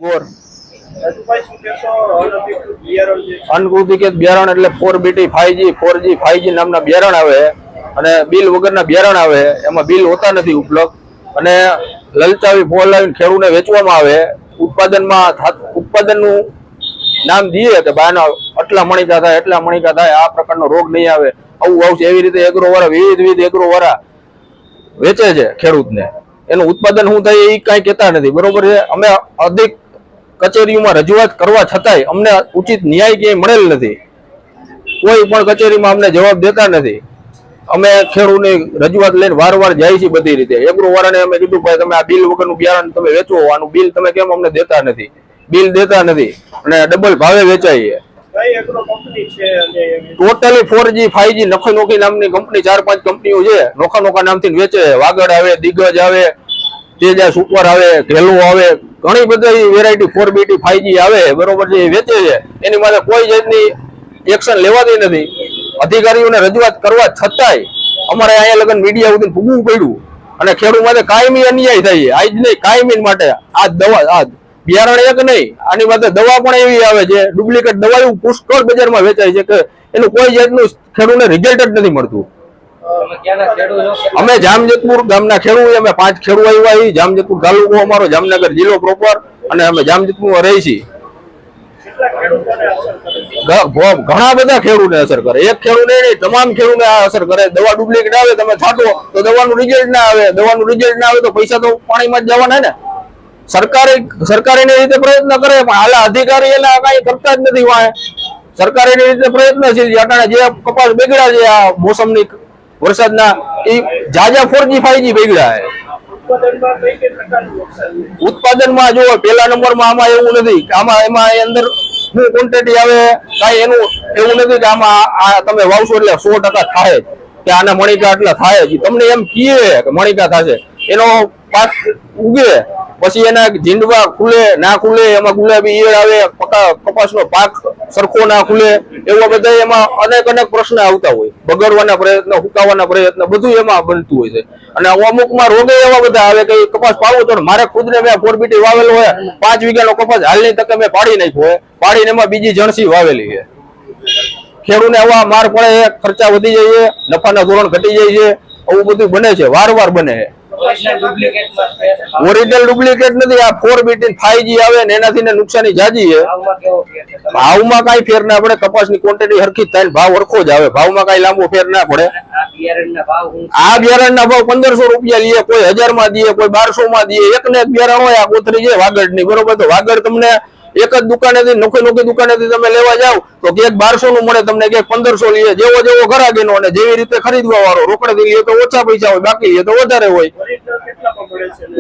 બોર અનકૃતિકેત બિયારણ એટલે 4BT 5G 4G 5G નામના બિયારણ આવે અને બિલ વગરના બિયારણ આવે, એમાં બિલ હોતા નથી ઉપલબ્ધ અને લલચાવી ફોલાવીને ખેડૂતને વેચવામાં આવે. ઉત્પાદનનું નામ દઈએ કે બાના આટલા મણિકા થાય એટલા મણિકા થાય, આ પ્રકારનો રોગ નહીં આવે, આવું આવશે, એવી રીતે એગ્રોવાળા વિવિધ એગ્રોવાળા વેચે છે ખેડૂતને. એનું ઉત્પાદન શું થાય એ કઈ કહેતા નથી. બરોબર છે, અમે અધિક કચેરીઓમાં રજૂઆત કરવા છતાંય અમને ઉચિત ન્યાય ક્યાંય મળેલ નથી. કોઈ પણ કચેરીમાં અમને જવાબ દેતા નથી. અમે ખેડૂતની રજૂઆત લઈને વારંવાર જાય છે બધી રીતે. એગ્રો વાળાને અમે કીધું ભાઈ તમે આ બિલ વગરનું બિયારણ તમે વેચો, આનું બિલ તમે કેમ અમને દેતા નથી? બિલ દેતા નથી અને ડબલ ભાવે વેચાય. ટોટલી 4G 5G નોખી નામની કંપની 4-5 કંપનીઓ છે, નોખા નામથી વેચે. વાગડ આવે, દિગ્ગજ આવે, તેજા સુપર આવે, ઘેલો આવે, ઘણી બધી વેરાયટી 4BT 5G આવે. બરોબર છે, એ વેચે છે. એની માટે કોઈ જાતની એક્શન લેવાતી નથી. અધિકારીઓને રજૂઆત કરવા છતાંય અમારે અહીંયા લગન મીડિયા સુધી ભૂગવું પડ્યું અને ખેડૂત માટે કાયમી અન્યાય થાય. આજ નહીં, કાયમી માટે આ દવા, આ બિયારણ એક નહીં, આની માટે દવા પણ એવી આવે છે, ડુપ્લિકેટ દવાઓ પુષ્કળ બજારમાં વેચાય છે કે એનું કોઈ જાતનું ખેડૂતને રિઝલ્ટ જ નથી મળતું. અમે જામજતપુર ગામના ખેડૂત, અમે 5 ખેડૂત આવ્યા. જામજતપુર તાલુકો અમારો, જામનગર જિલ્લો પ્રોપર, અને અમે જામજતપુરમાં રહી છીએ. ઘણા બધા ખેડૂતને અસર કરે, એક ખેડૂતને નહીં, તમામ ખેડૂતને અસર કરે. દવા ડુપ્લિકેટ આવે, તમે છાંટો તો દવાનું રિઝલ્ટ ના આવે. દવાનું રિઝલ્ટ ના આવે તો પૈસા તો પાણીમાં જ જવાના ને. સરકારે એની રીતે પ્રયત્ન કરે, પણ હાલા અધિકારી એના કઈ કરતા જ નથી. સરકાર એની રીતે પ્રયત્નશીલ છે. જે કપાસ બગડ્યા છે આ મોસમની વરસાદના, એ જાજા 4G 5G બગડ્યા છે. ઉત્પાદનમાં જો પેલા નંબરમાં આમાં એવું નથી, આમાં એમાં અંદર શું ક્વોન્ટિટી આવે કાંઈ એનું એવું નથી કે આમાં આ તમે વાવશો એટલે 100% થાય કે આના મણિકા આટલા થાય. તમને એમ કહે કે મણિકા થશે, એનો પાક ઉગે પછી એના ઝીંડવા ખુલે ના ખુલે, એમાં ગુલાબી ઈયળ આવે, કપાસનો પાક સરખો ના ખુલે, એવા બધા એમાં અનેક પ્રશ્ન આવતા હોય. બગડવાના પ્રયત્ન, હુકાવાના પ્રયત્ન, બધું એમાં બનતું હોય છે. અને અમુકમાં રોગે એવા બધા આવે કે કપાસ પાવો તો મારે ખુદને મેં 4BT વાવેલો હોય, 5 વીઘાનો કપાસ હાલની તકે મેં પાડી નાખ્યો હોય, પાડીને એમાં બીજી જણસી વાવેલી છે. ખેડૂતને આવા માર પડે, ખર્ચા વધી જાય, નફાના ધોરણ ઘટી જાય છે, આવું બધું બને છે, વારંવાર બને છે. ઓરિજિનલ ડુપ્લિકેટ નથી, આ 4BT 5G આવે ને એનાથી નુકસાની જાજી છે. ભાવમાં કઈ ફેર ના પડે, કપાસની ક્વોન્ટિટી હરખી થાય, ભાવ હરખો જ આવે, ભાવમાં કઈ લાંબો ફેર ના પડે. આ બિયારણના ભાવ 1500 રૂપિયા લઈએ, કોઈ 1000 માં દે, કોઈ 1200 માં દે. એક ને એક બિયારણ હોય, આ કોથરી છે વાગડની, બરોબર, તો વાગડ તમને એક જ દુકાનેથી નોખી દુકાનેથી તમે લેવા જાવ તો ક્યાંક 1200 નું મળે, તમને ક્યાંક 1500 લઈએ. જેવો ઘરાગીનો અને જેવી રીતે ખરીદવા વાળો, રોકડેથી લઈએ તો ઓછા પૈસા હોય, બાકી લઈએ તો વધારે હોય.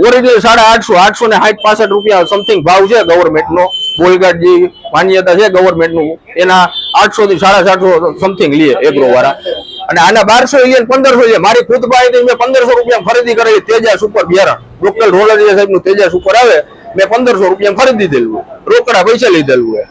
ઓરિજિનલ 850 ને 65 રૂપિયા સમથિંગ ભાવ છે ગવર્મેન્ટનો. બોલગાડ જે માન્યતા છે ગવર્મેન્ટનું, એના 800 થી 750 સમથિંગ લઈએ એગ્રો વાળા. અને આના 1200 લઈએ, 1500 લઈએ. મારી ખુદ પાસેથી મેં 1500 રૂપિયા ખરીદી કરેલી તેજા સુપર બિયારણ, લોકલ રોલરિયા સાહેબ નું તેજા સુપર આવે, મેં 1500 રૂપિયા ખરીદી દીધેલું, રોકડા પૈસા લીધેલું.